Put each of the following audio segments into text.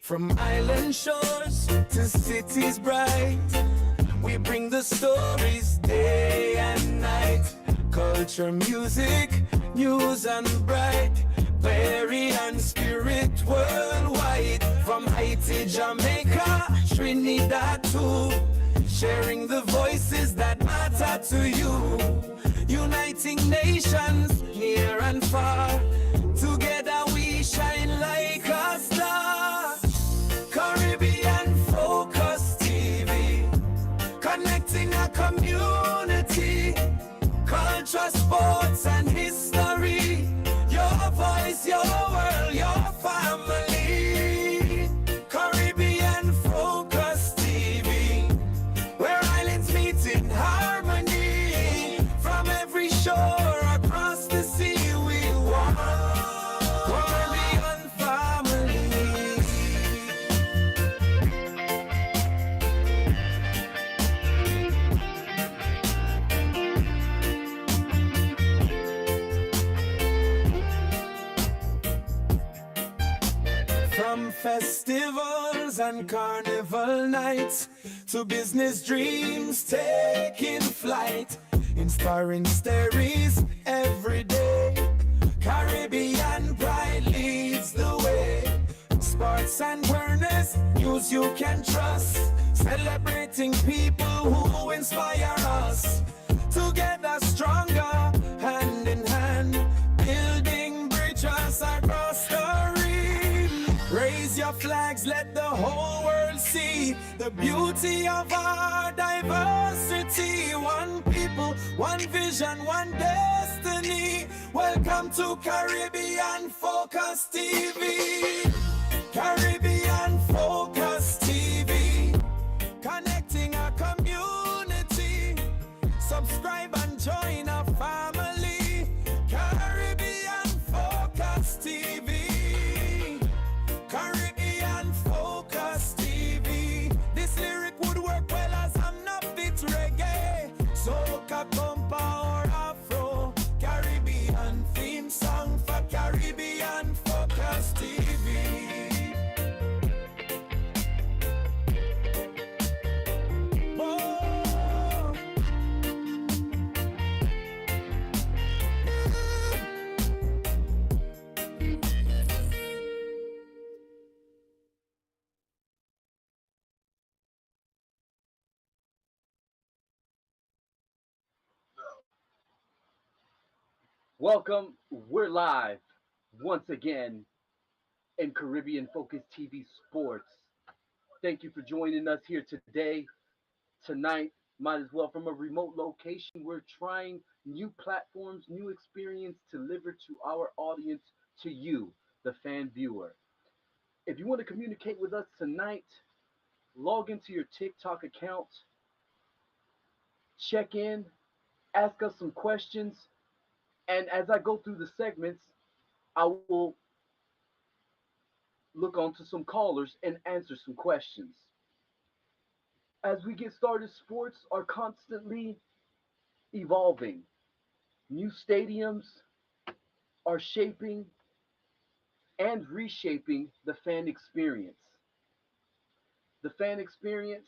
From island shores to cities bright, we bring the stories day and night. Culture, music, news and bright, very and spirit worldwide. From Haiti, Jamaica, Trinidad too, sharing the voices that matter to you. Uniting nations near and far, together we shine like a star. Caribbean Focus TV, connecting a community, culture, sports and history. Your voice, your world, your family. Caribbean Focus TV, where islands meet in harmony. From every shore across the sea we walk. Caribbean family. From festivals and carnival nights to business dreams taking flight, inspiring stories every day. Caribbean pride leads the way. Sports and awareness, news you can trust. Celebrating people who inspire us. Together stronger, hand in hand, building bridges across the reef. Raise your flags, let the whole world see the beauty of our diversity. One people, one vision, one destiny. Welcome to Caribbean Focus TV. Caribbean Focus TV, connecting our community. Subscribe and join our family. Caribbean Focus TV. Caribbean Focus TV. This lyric would work well as I'm not fit reggae. Soca, compa or afro. Caribbean theme song for Caribbean Focus TV. Oh. Welcome. We're live once again in Caribbean Focus TV Sports. Thank you for joining us here today, tonight. Might as well from a remote location. We're trying new platforms, new experience to deliver to our audience, to you, the fan viewer. If you want to communicate with us tonight, log into your TikTok account, check in, ask us some questions, and as I go through the segments, I will look onto some callers and answer some questions. As we get started, sports are constantly evolving. New stadiums are shaping and reshaping the fan experience. The fan experience,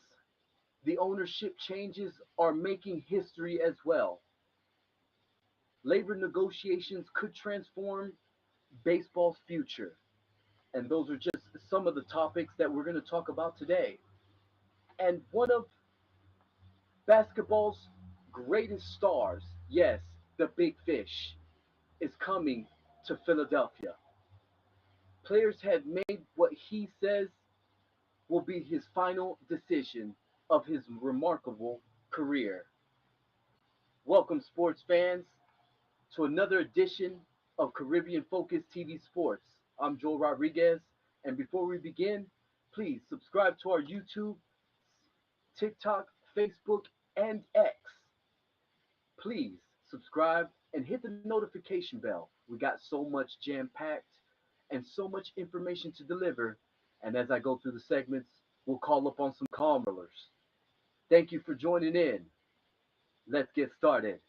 the ownership changes are making history as well. Labor negotiations could transform baseball's future. And those are just some of the topics that we're going to talk about today. And one of basketball's greatest stars, yes, the big fish, is coming to Philadelphia. Players have made what he says will be his final decision of his remarkable career. Welcome, sports fans, to another edition of Caribbean Focus TV Sports. I'm Joel Rodriguez, and before we begin, please subscribe to our YouTube, TikTok, Facebook, and X. Please subscribe and hit the notification bell. We got so much jam-packed and so much information to deliver, and as I go through the segments, we'll call upon some callers. Thank you for joining in. Let's get started.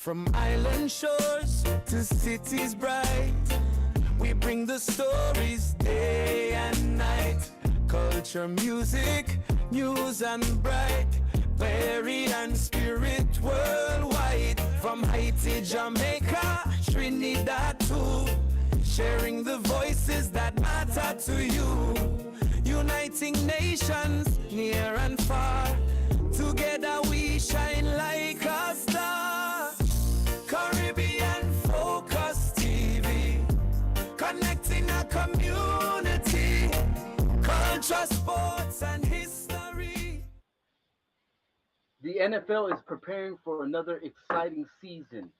From island shores to cities bright, we bring the stories day and night. Culture, music, news and bright, Berry and spirit worldwide. From Haiti, Jamaica, Trinidad too, sharing the voices that matter to you. Uniting nations near and far, together we shine like a star. Caribbean Focus TV, connecting a community, culture, sports and history. The NFL is preparing for another exciting season,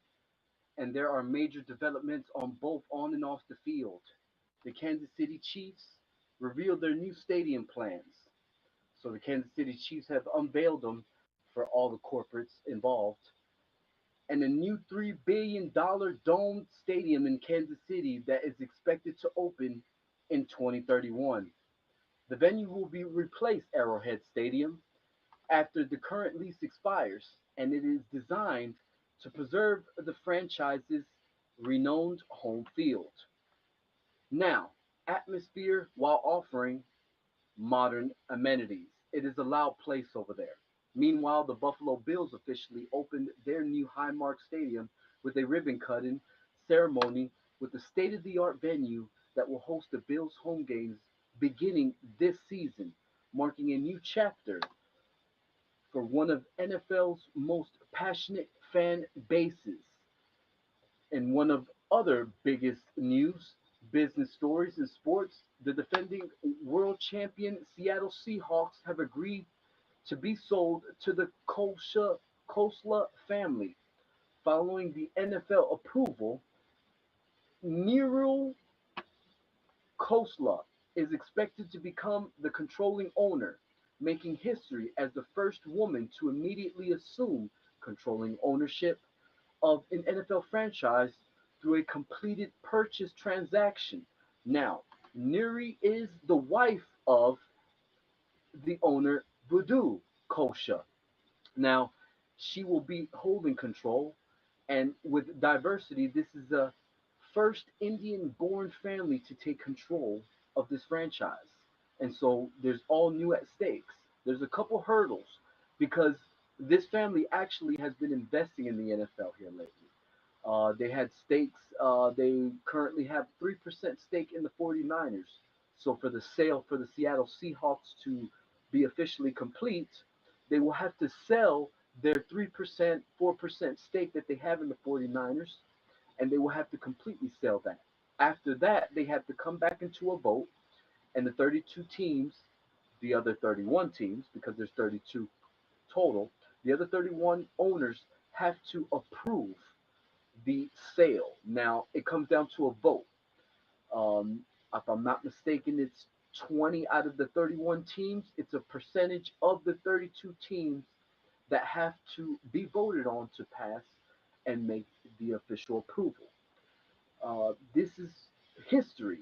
and there are major developments on both on and off the field. The Kansas City Chiefs revealed their new stadium plans. So the Kansas City Chiefs have unveiled them for all the corporates involved. And a new $3 billion domed stadium in Kansas City that is expected to open in 2031. The venue will be replace Arrowhead Stadium after the current lease expires, and it is designed to preserve the franchise's renowned home field. Now, atmosphere while offering modern amenities. It is a loud place over there. Meanwhile, the Buffalo Bills officially opened their new Highmark Stadium with a ribbon cutting ceremony with a state of the art venue that will host the Bills home games beginning this season, marking a new chapter for one of NFL's most passionate fan bases. And one of other biggest news, business stories in sports, the defending world champion Seattle Seahawks have agreed to be sold to the Kosla family. Following the NFL approval, Nirul Khosla is expected to become the controlling owner, making history as the first woman to immediately assume controlling ownership of an NFL franchise through a completed purchase transaction. Now, Neri is the wife of the owner, Voodoo Kosha. Now, she will be holding control, and with diversity, this is the first Indian born family to take control of this franchise. And so there's all new at stakes. There's a couple hurdles because this family actually has been investing in the NFL here lately. They had stakes. They currently have 3% stake in the 49ers. So for the sale for the Seattle Seahawks to be officially complete, they will have to sell their 3%, 4% stake that they have in the 49ers, and they will have to completely sell that. After that, they have to come back into a vote, and the 32 teams, the other 31 teams, because there's 32 total, the other 31 owners have to approve the sale. Now, it comes down to a vote. If I'm not mistaken, it's 20 out of the 31 teams. It's a percentage of the 32 teams that have to be voted on to pass and make the official approval. This is history.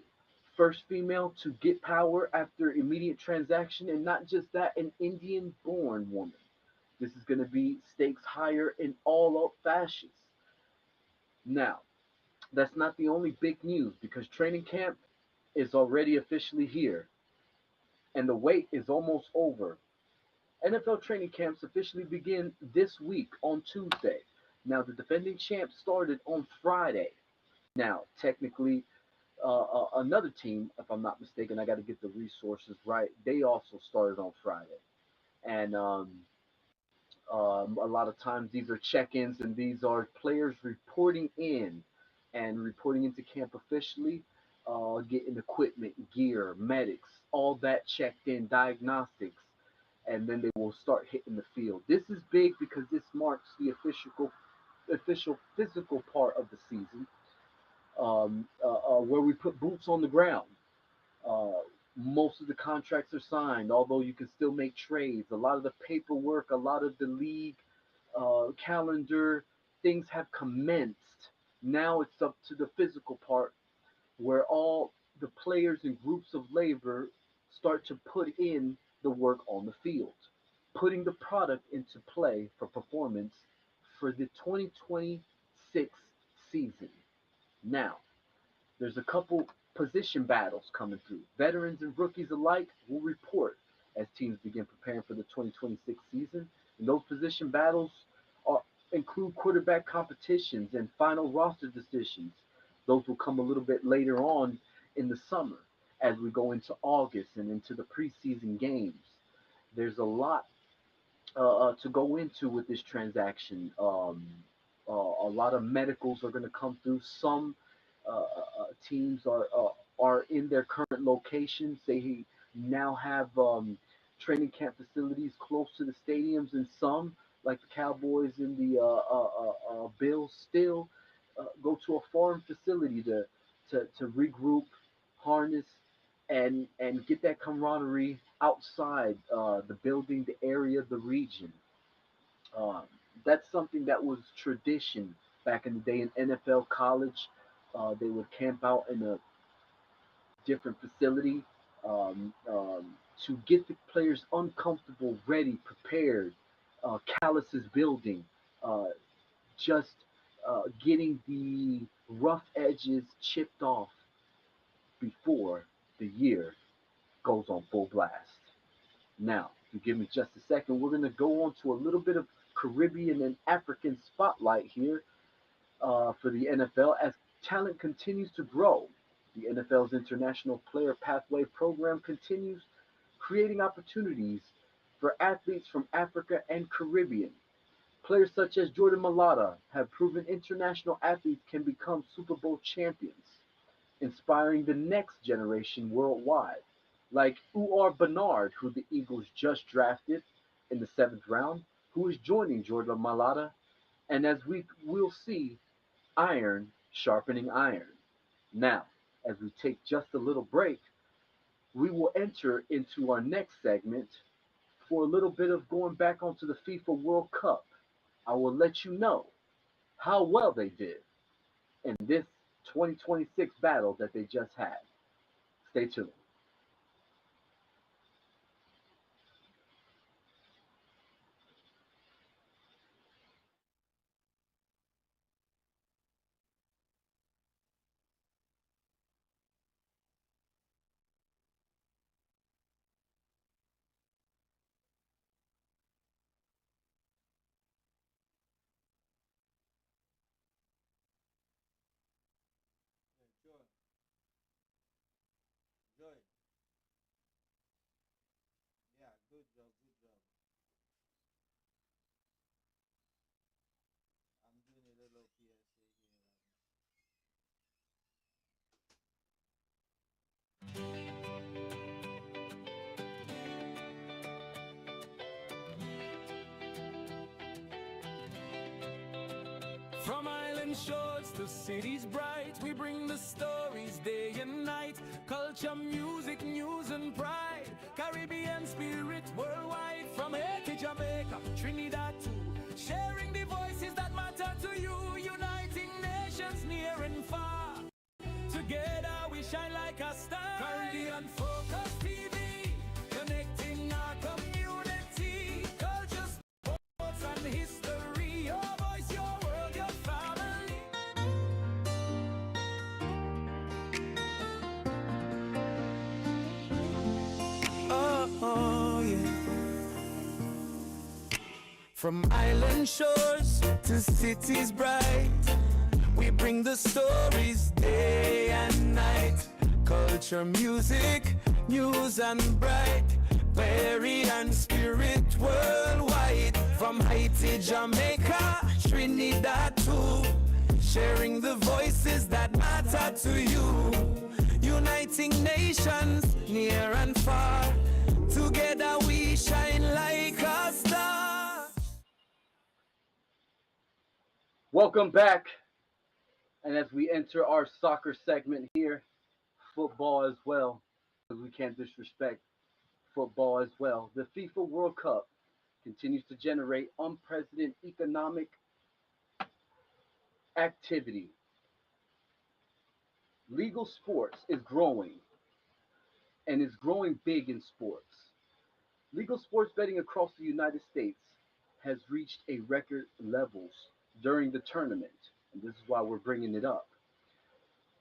First female to get power after immediate transaction, and not just that, an Indian born woman. This is going to be stakes higher in all out fashions. Now, that's not the only big news because training camp is already officially here and the wait is almost over. NFL training camps officially begin this week on Tuesday. Now, the defending champ started on Friday. Now, technically, another team, if I'm not mistaken, I got to get the resources right. They also started on Friday, and a lot of times these are check-ins and these are players reporting in and reporting into camp officially, getting equipment, gear, medics, all that checked in, diagnostics, and then they will start hitting the field. This is big because this marks the official physical part of the season, where we put boots on the ground. Uh, Most of the contracts are signed, although you can still make trades. A lot of the paperwork, a lot of the league calendar, things have commenced. Now it's up to the physical part where all the players and groups of labor start to put in the work on the field, putting the product into play for performance for the 2026 season. Now, there's a couple position battles coming through. Veterans and rookies alike will report as teams begin preparing for the 2026 season. And those position battles are, include quarterback competitions and final roster decisions. Those will come a little bit later on in the summer as we go into August and into the preseason games. There's a lot to go into with this transaction. A lot of medicals are going to come through. Some teams are in their current locations. They now have training camp facilities close to the stadiums, and some, like the Cowboys and the Bills, still go to a foreign facility to regroup, harness, and get that camaraderie outside the building, the area, the region. Um, that's something that was tradition back in the day in NFL college. They would camp out in a different facility to get the players uncomfortable, ready, prepared. Calluses building, uh, just getting the rough edges chipped off before the year goes on full blast. Now, if you give me just a second, we're going to go on to a little bit of Caribbean and African spotlight here for the NFL as talent continues to grow. The NFL's International Player Pathway program continues creating opportunities for athletes from Africa and Caribbean. Players such as Jordan Malata have proven international athletes can become Super Bowl champions, inspiring the next generation worldwide, like Uar Bernard, who the Eagles just drafted in the seventh round, who is joining Jordan Malata, and as we will see, iron sharpening iron. Now, as we take just a little break, we will enter into our next segment for a little bit of going back onto the FIFA World Cup. I will let you know how well they did in this 2026 battle that they just had. Stay tuned. Joy, Joy, yeah, good job, good job. I'm doing a little PSA here. From island shores to cities bright, we bring the stories day and night. Culture, music, news, and pride. Caribbean spirit worldwide. From Haiti, Jamaica, Trinidad too. Sharing the voices that matter to you. Uniting nations near and far. Together we shine like a star. Caribbean Focus TV. Connecting our community. Culture, sports, and history. Your voice, your world, your family. Oh, yeah. From island shores to cities bright, we bring the stories day and night. Culture, music, news, and bright. Buried and spirit worldwide. From Haiti, Jamaica, Trinidad too. Sharing the voices that matter to you. Uniting nations near and far. Together we shine like a star. Welcome back. And as we enter our soccer segment here, football as well, because we can't disrespect football as well. The FIFA World Cup continues to generate unprecedented economic activity. Legal sports is growing and is growing big in sports. Legal sports betting across the United States has reached a record levels during the tournament. and this is why we're bringing it up.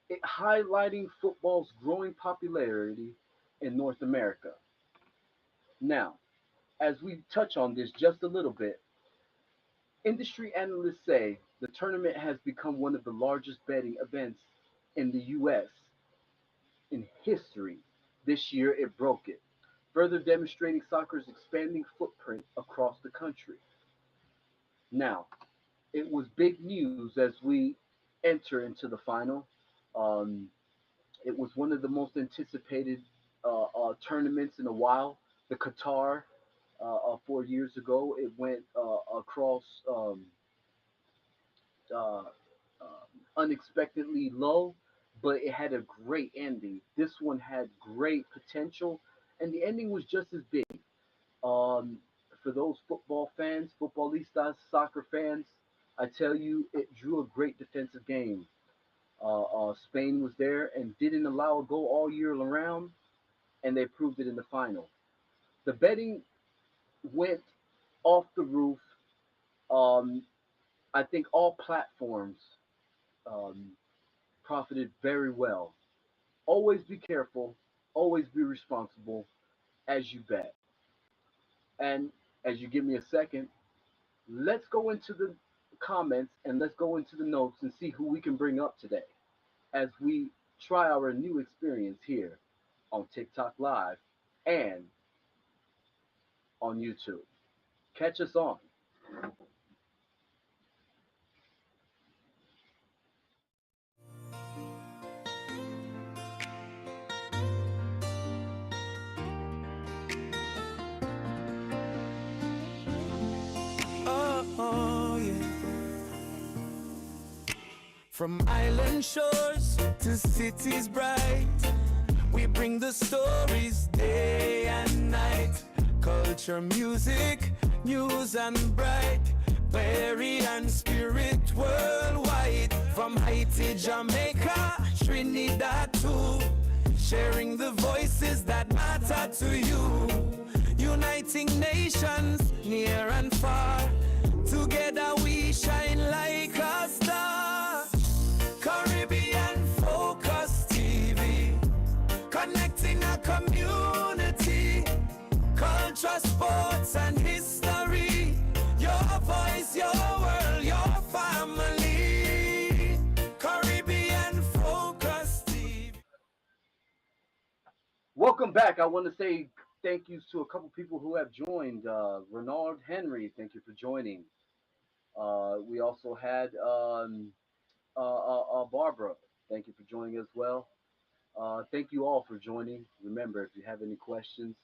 It highlighting football's growing popularity in North America. Now, as we touch on this just a little bit, industry analysts say the tournament has become one of the largest betting events in the US in history. This year it broke it, further demonstrating soccer's expanding footprint across the country. Now, it was big news as we enter into the final. Um, it was one of the most anticipated tournaments in a while. The Qatar 4 years ago, it went across uh, unexpectedly low, but it had a great ending. This one had great potential, and the ending was just as big. Um, for those football fans, futbolistas, soccer fans, I tell you, it drew a great defensive game. Spain was there and didn't allow a goal all year around, and they proved it in the final. The betting went off the roof. Um, I think all platforms um, profited very well. Always be careful, always be responsible as you bet. And as you give me a second, let's go into the comments and let's go into the notes and see who we can bring up today as we try our new experience here on TikTok Live and on YouTube. Catch us on. Oh, yeah. From island shores to cities bright, we bring the stories day and night. Culture, music, news and bright. Berry and spirit worldwide. From Haiti, Jamaica, Trinidad too. Sharing the voices that matter to you. Uniting nations near and far. Together we shine like a star. Caribbean Focus TV, connecting a community, culture, sports, and history. Your voice, your world, your family. Caribbean Focus TV. Welcome back. I want to say thank yous to a couple people who have joined. Renard Henry, thank you for joining. We also had Barbara, thank you for joining as well. Thank you all for joining. Remember, if you have any questions,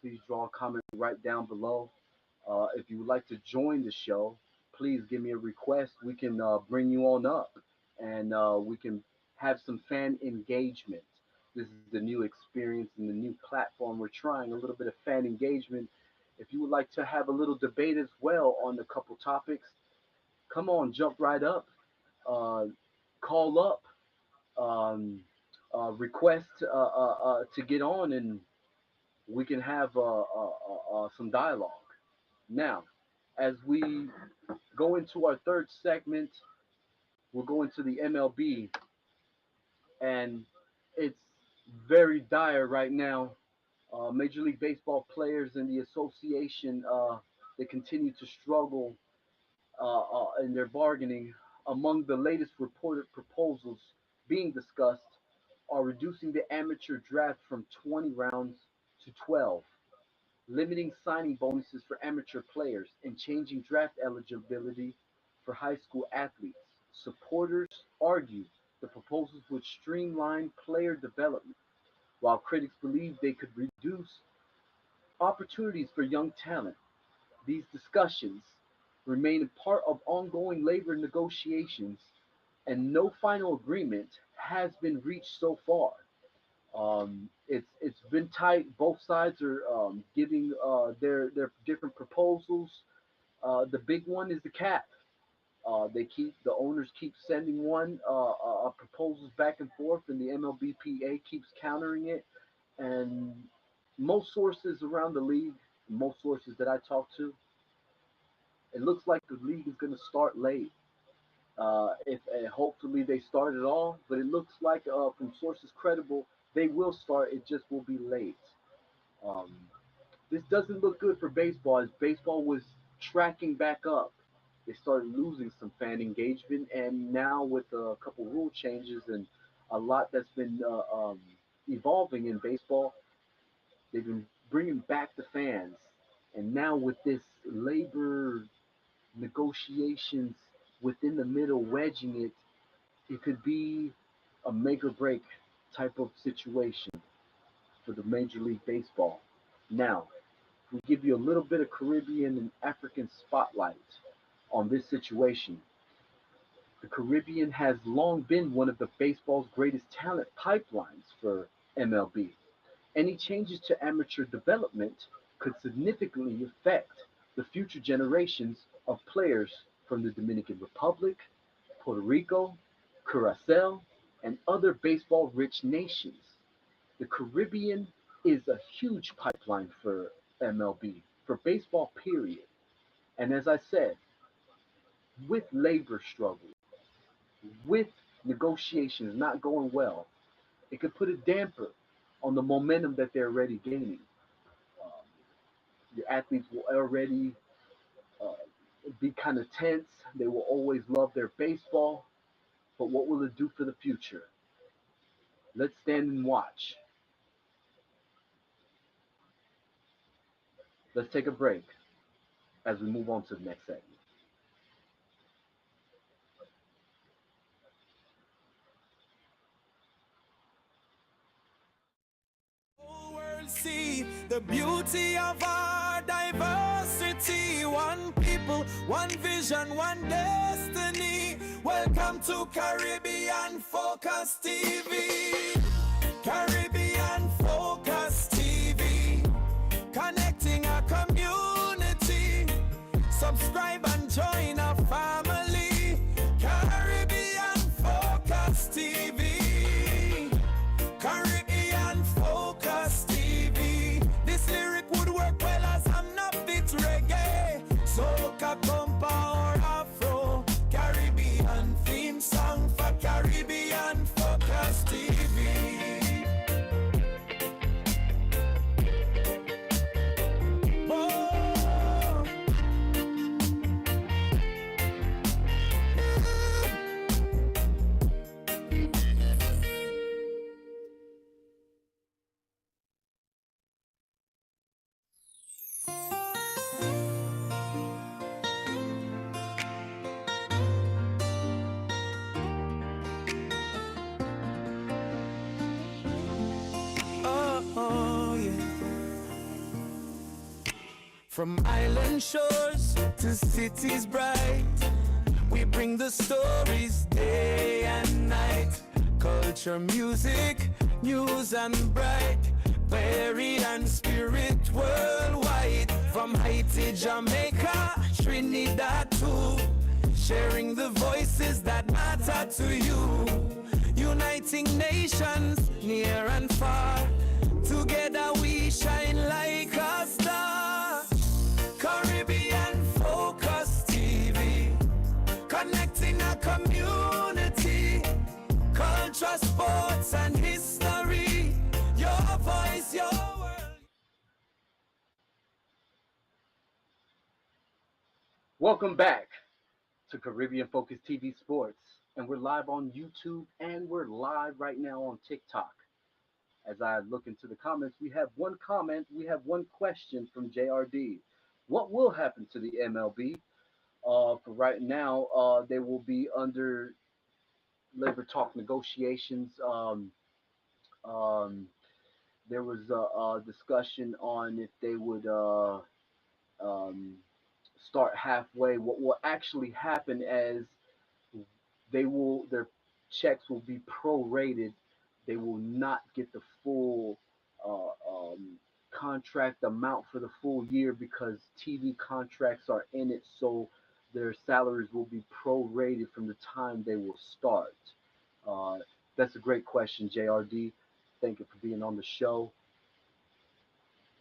please draw a comment right down below. If you would like to join the show, please give me a request. We can bring you on up and we can have some fan engagement. This is the new experience and the new platform. We're trying a little bit of fan engagement. If you would like to have a little debate as well on a couple topics, come on, jump right up, uh, call up, um, request to get on, and we can have some dialogue. Now, as we go into our third segment, we're going to the MLB, and it's very dire right now. Major League Baseball players and the association they continue to struggle in their bargaining. Among the latest reported proposals being discussed are reducing the amateur draft from 20 rounds to 12, limiting signing bonuses for amateur players, and changing draft eligibility for high school athletes. Supporters argue the proposals would streamline player development, while critics believe they could reduce opportunities for young talent. These discussions remain a part of ongoing labor negotiations, and no final agreement has been reached so far. It's been tight. Both sides are giving their different proposals. The big one is the cap. The owners keep sending proposals back and forth, and the MLBPA keeps countering it. And most sources around the league, most sources that I talk to, it looks like the league is going to start late. If hopefully they start it all, but it looks like from sources credible they will start. It just will be late. Um, this doesn't look good for baseball, as baseball was tracking back up. They started losing some fan engagement, and now with a couple rule changes and a lot that's been evolving in baseball, they've been bringing back the fans. And now with this labor negotiations within the middle, wedging it, it could be a make or break type of situation for the Major League Baseball. Now, we give you a little bit of Caribbean and African spotlight on this situation. The Caribbean has long been one of the baseball's greatest talent pipelines for MLB. Any changes to amateur development could significantly affect the future generations of players from the Dominican Republic, Puerto Rico, Curacao, and other baseball rich nations. The Caribbean is a huge pipeline for MLB, for baseball, period. And as I said, with labor struggle, with negotiations not going well, it could put a damper on the momentum that they're already gaining. Um, your athletes will already uh, be kind of tense. They will always love their baseball, but what will it do for the future? Let's stand and watch. Let's take a break as we move on to the next segment. Whole world see the beauty of our diversity. One people, one vision, one destiny. Welcome to Caribbean Focus TV. Caribbean Focus TV. Connecting our community. Subscribe and join our family. Caribbean Focus TV. Caribbean Focus TV. This lyric would work well as I'm not fit reggae. Soca, compa or afro. Caribbean theme song for Caribbean Focus TV. Oh. Oh, yeah. From island shores to cities bright, we bring the stories day and night. Culture, music, news and bright, varied and spirit worldwide. From Haiti, Jamaica, Trinidad too, sharing the voices that matter to you. Uniting nations near and far, together we shine like a star. Caribbean Focus TV, connecting a community. Culture, sports and history. Your voice, your world. Welcome back to Caribbean Focus TV Sports, and we're live on YouTube and we're live right now on TikTok. As I look into the comments, we have one comment, we have one question from JRD. What will happen to the MLB? For right now, they will be under labor talk negotiations. Um, there was a discussion on if they would um, start halfway. What will actually happen as their checks will be prorated. They will not get the full contract amount for the full year because TV contracts are in it. So their salaries will be prorated from the time they will start. Uh, that's a great question, JRD. Thank you for being on the show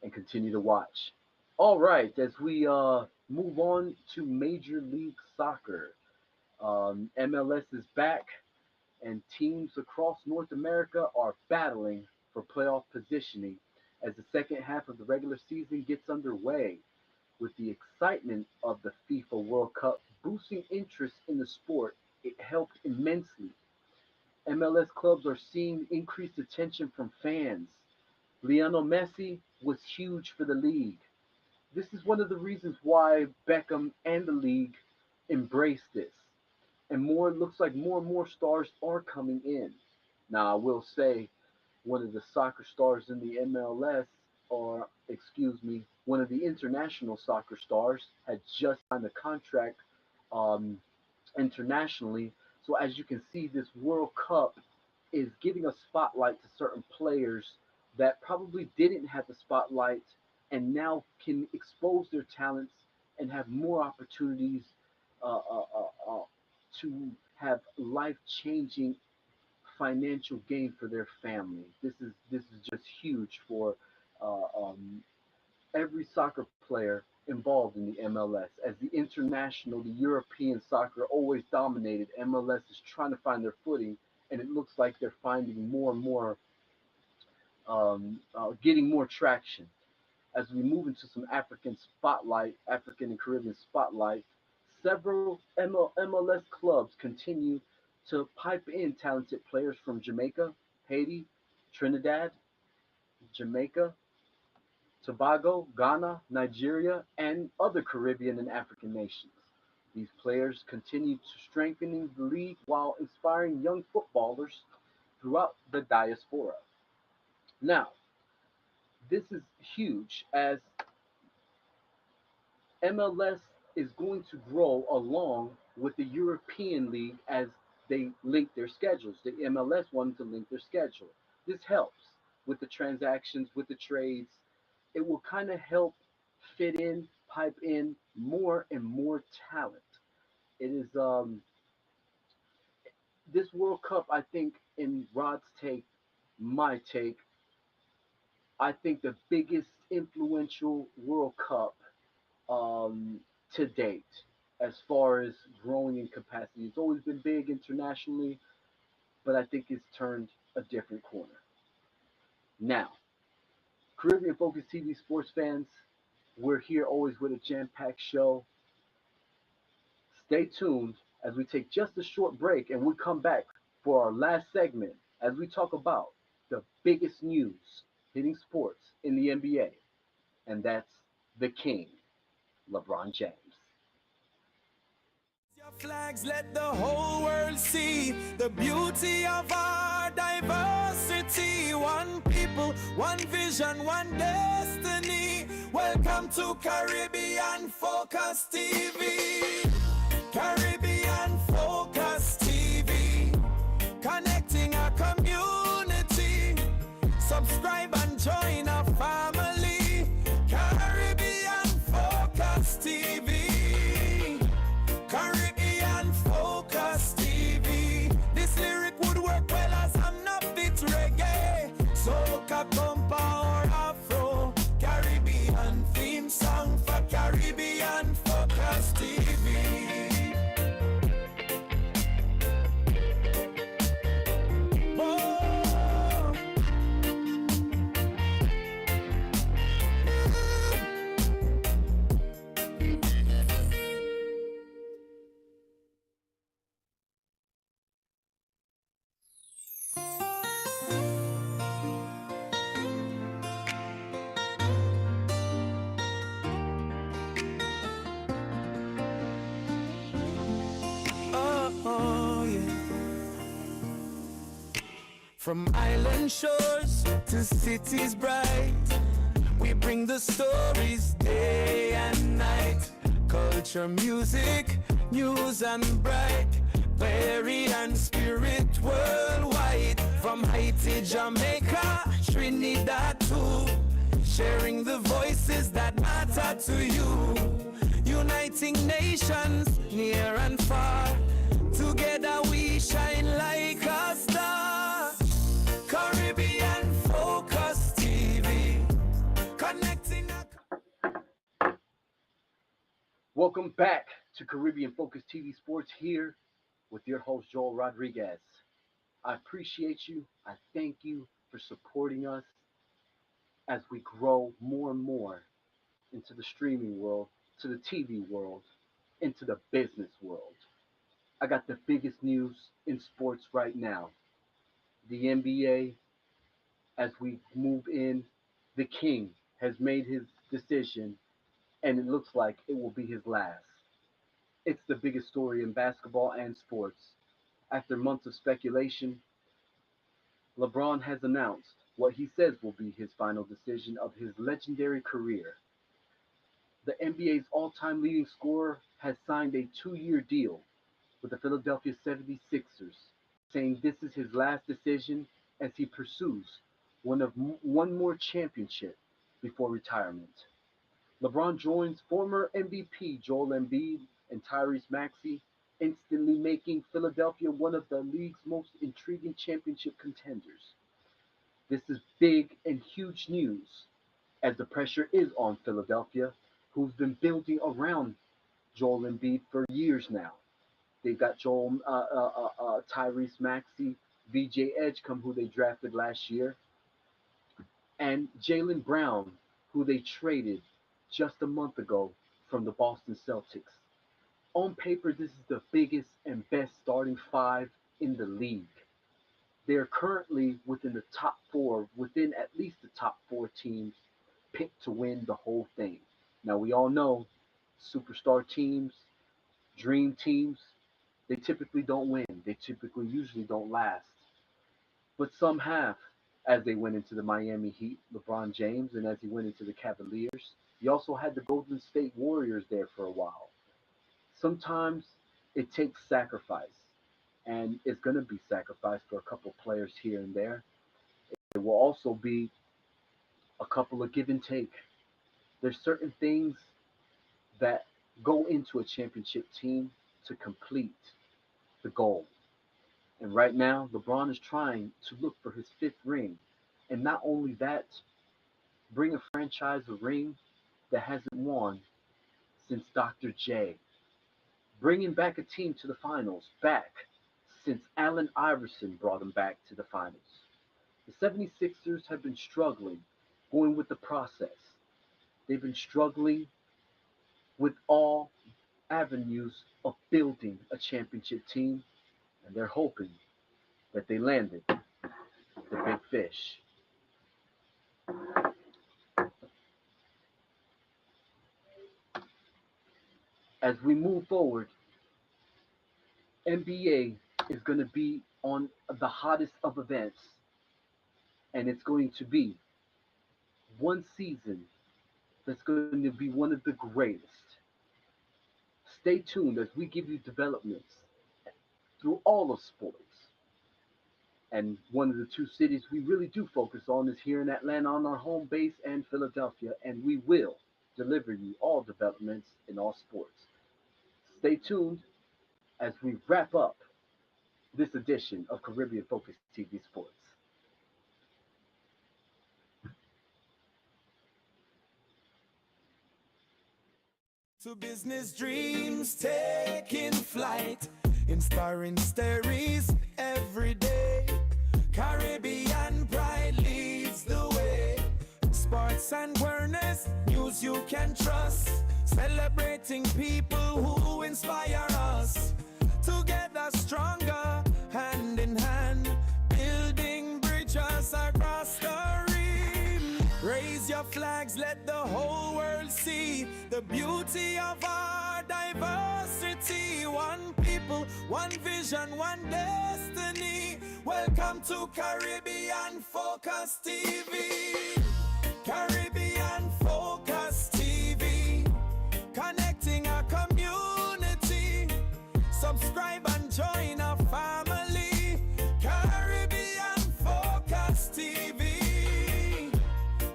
and continue to watch. All right, as we move on to Major League Soccer. MLS is back, and teams across North America are battling for playoff positioning as the second half of the regular season gets underway. With the excitement of the FIFA World Cup boosting interest in the sport, it helped immensely. MLS clubs are seeing increased attention from fans. Lionel Messi was huge for the league. This is one of the reasons why Beckham and the league embrace this. And more looks like more and more stars are coming in. Now I will say one of the soccer stars in the MLS, or excuse me, one of the international soccer stars had just signed a contract um, internationally. So as you can see, this World Cup is giving a spotlight to certain players that probably didn't have the spotlight and now can expose their talents and have more opportunities uh, uh, to have life-changing financial gain for their family. This is just huge for uh, um, every soccer player involved in the MLS. As the international, the European soccer always dominated, MLS is trying to find their footing, and it looks like they're finding more and more, getting more traction. As we move into some African spotlight, African and Caribbean spotlight, several MLS clubs continue to pipe in talented players from Jamaica, Haiti, Trinidad, Jamaica, Tobago, Ghana, Nigeria, and other Caribbean and African nations. These players continue to strengthening the league while inspiring young footballers throughout the diaspora. Now, this is huge as MLS is going to grow along with the European League as they link their schedules. The MLS wanted to link their schedule. This helps with the transactions, with the trades. It will kind of help fit in, pipe in more and more talent. It is this World Cup. I think in Rod's take, my take, I think the biggest influential World Cup um, to date as far as growing in capacity. It's always been big internationally, but I think it's turned a different corner. Now, Caribbean Focus TV sports fans, we're here always with a jam packed show. Stay tuned as we take just a short break and we come back for our last segment as we talk about the biggest news hitting sports in the NBA, and that's the King, LeBron James. Your flags let the whole world see the beauty of our diversity. One people, one vision, one destiny. Welcome to Caribbean Focus TV. Caribbean Focus TV. Connecting our community. Subscribe and join our family. Caribbean Focus TV. Caribbean Focus TV. This lyric would work well as I'm not fit reggae. Soca, compa or afro. Caribbean theme song for Caribbean Focus TV. Oh. Oh, yeah. From island shores to cities bright, we bring the stories day and night. Culture, music, news and bright. Buried and spirit worldwide. From Haiti, Jamaica, Trinidad too. Sharing the voices that matter to you. Uniting nations near and far. Together we shine like a star. Caribbean Focus TV. Connecting Welcome back to Caribbean Focus TV Sports here with your host, Joel Rodriguez. I appreciate you. I thank you for supporting us as we grow more and more into the streaming world, to the TV world, into the business world. I got the biggest news in sports right now. The NBA, as we move in, the king has made his decision, and it looks like it will be his last. It's the biggest story in basketball and sports. After months of speculation, LeBron has announced what he says will be his final decision of his legendary career. The NBA's all time leading scorer has signed a 2-year deal with the Philadelphia 76ers, saying this is his last decision as he pursues one more championship before retirement. LeBron joins former MVP Joel Embiid and Tyrese Maxey, instantly making Philadelphia one of the league's most intriguing championship contenders. This is big and huge news, as the pressure is on Philadelphia, who's been building around Joel Embiid for years now. They've got Tyrese Maxey, VJ Edgecombe, who they drafted last year, and Jalen Brown, who they traded just a month ago from the Boston Celtics. On paper, this is the biggest and best starting five in the league. They are currently within the top four, within at least the top four teams picked to win the whole thing. Now, we all know superstar teams, dream teams, they typically don't win. They typically usually don't last. But some have, as they went into the Miami Heat, LeBron James, and as he went into the Cavaliers. You also had the Golden State Warriors there for a while. Sometimes it takes sacrifice, and it's going to be sacrifice for a couple players here and there. It will also be a couple of give and take. There's certain things that go into a championship team to complete the goal. And right now, LeBron is trying to look for his fifth ring. And not only that, bring a franchise a ring that hasn't won since Dr. J. Bringing back a team to the finals, back since Allen Iverson brought them back to the finals. The 76ers have been struggling going with the process. They've been struggling with all avenues of building a championship team, and they're hoping that they landed the big fish. As we move forward, NBA is going to be on the hottest of events, and it's going to be one season that's going to be one of the greatest. Stay tuned as we give you developments through all of sports. And one of the two cities we really do focus on is here in Atlanta on our home base and Philadelphia, and we will deliver you all developments in all sports. Stay tuned as we wrap up this edition of Caribbean Focused TV Sports. To business dreams taking flight, inspiring stories every day. Caribbean pride leads the way. Sports and awareness, news you can trust. Celebrating people who inspire us. Together stronger, hand in hand, building bridges across the reef. Raise your flags, let the whole world see the beauty of our diversity. One people, one vision, one destiny. Welcome to Caribbean Focus TV. Caribbean Focus TV. Connecting our community. Subscribe and join our family. Caribbean Focus TV.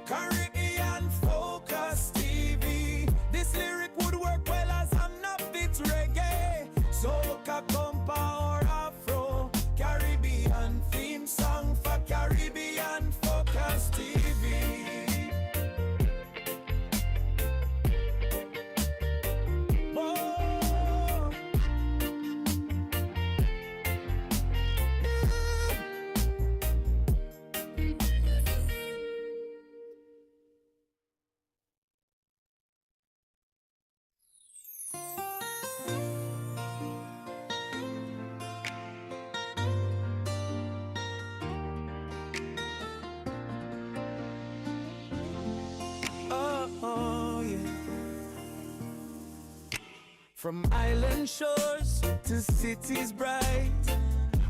Caribbean Focus TV. This lyric would work well as I'm not fit reggae. Soca, compa or afro. Caribbean theme song for Caribbean Focus TV. From island shores to cities bright,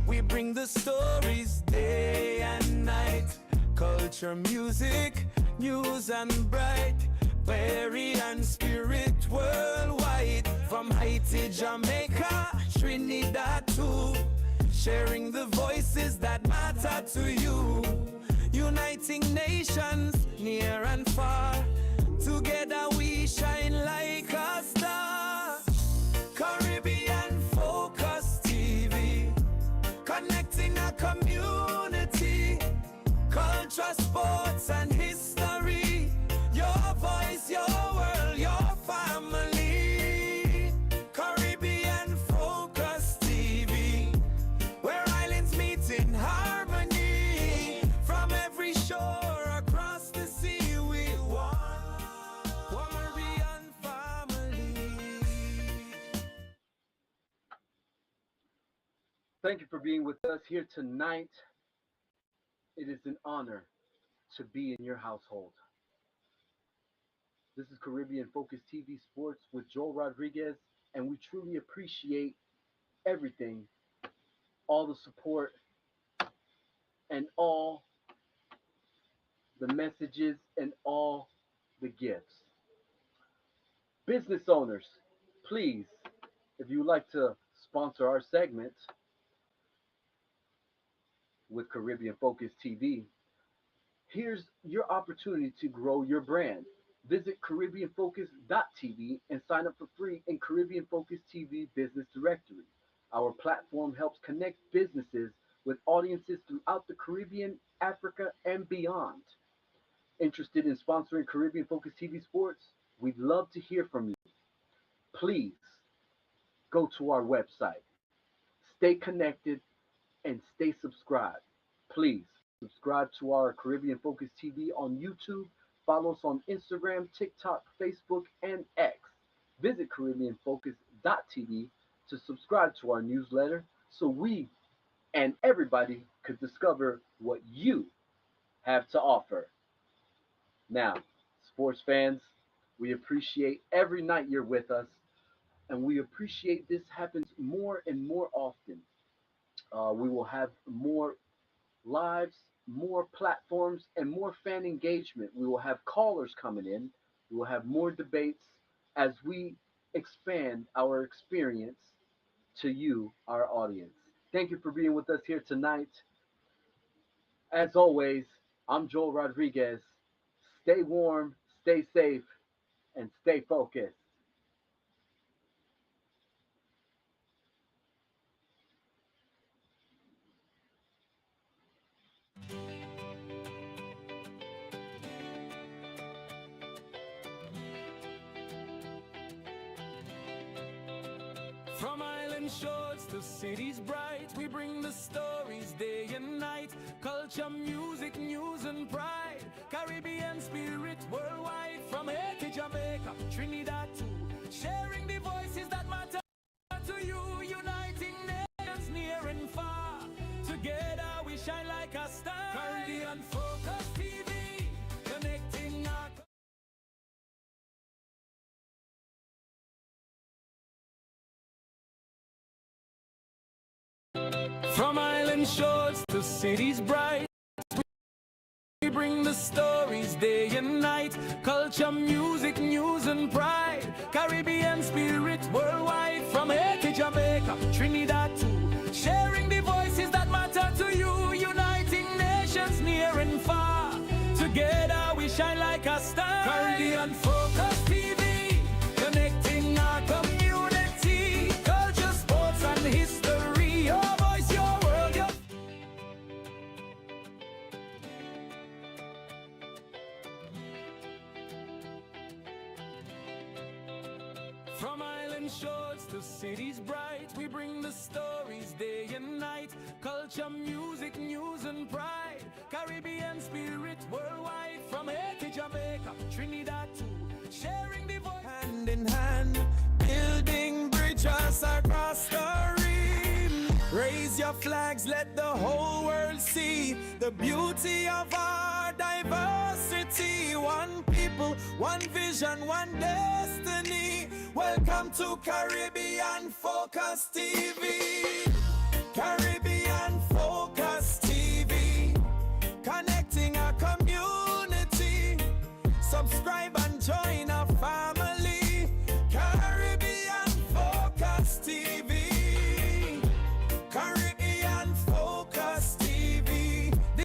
we bring the stories day and night. Culture, music, news and bright, fairy and spirit worldwide. From Haiti, Jamaica, Trinidad too, sharing the voices that matter to you. Uniting nations near and far, together we shine like a star. Caribbean Focus TV, connecting a community. Culture, sports and history. Your voice, your world, your family. Caribbean Focus TV, where islands meet in harmony. From every shore across the sea, we one Caribbean family. Thank you for being with us here tonight. It is an honor to be in your household. This is Caribbean Focus TV Sports with Joel Rodriguez, and we truly appreciate everything, all the support, and all the messages and all the gifts. Business owners, please, if you would like to sponsor our segment with Caribbean Focus TV, here's your opportunity to grow your brand. Visit CaribbeanFocus.tv and sign up for free in Caribbean Focus TV Business Directory. Our platform helps connect businesses with audiences throughout the Caribbean, Africa, and beyond. Interested in sponsoring Caribbean Focus TV Sports? We'd love to hear from you. Please go to our website, stay connected, and stay subscribed. Please subscribe to our Caribbean Focus TV on YouTube. Follow us on Instagram, TikTok, Facebook, and X. Visit CaribbeanFocus.tv to subscribe to our newsletter so we and everybody could discover what you have to offer. Now, sports fans, we appreciate every night you're with us, and we appreciate this happens more and more often. We will have more lives, more platforms, and more fan engagement. We will have callers coming in. We will have more debates as we expand our experience to you, our audience. Thank you for being with us here tonight. As always, I'm Joel Rodriguez. Stay warm, stay safe, and stay focused. From island shores to cities bright, we bring the stories day and night. Culture, music, news and pride. Caribbean spirit worldwide. From Haiti, Jamaica, Trinidad too, sharing the voices that matter to you. Uniting nations near and far, together we shine like a star. Caribbean Focus TV, connecting our from island shores to cities bright, we bring the stories day and night. Culture, music, news and pride. Caribbean spirit worldwide. From Haiti, Jamaica, Trinidad too, sharing the voices that matter to you. Uniting nations near and far, together we shine like a star. Caribbean Focus TV, connecting our community. Culture, sports and history. Your voice, your world, your from island shores to cities bright, we bring the stories day and night. Culture, music, news and pride. Caribbean spirit worldwide. From Haiti, Jamaica, Trinidad too, sharing the voice. Hand in hand, building bridges across the reef. Raise your flags, let the whole world see the beauty of our diversity. unity, one people, one vision, one destiny. Welcome to Caribbean Focus TV. Caribbean Focus TV, connecting our community. Subscribe and join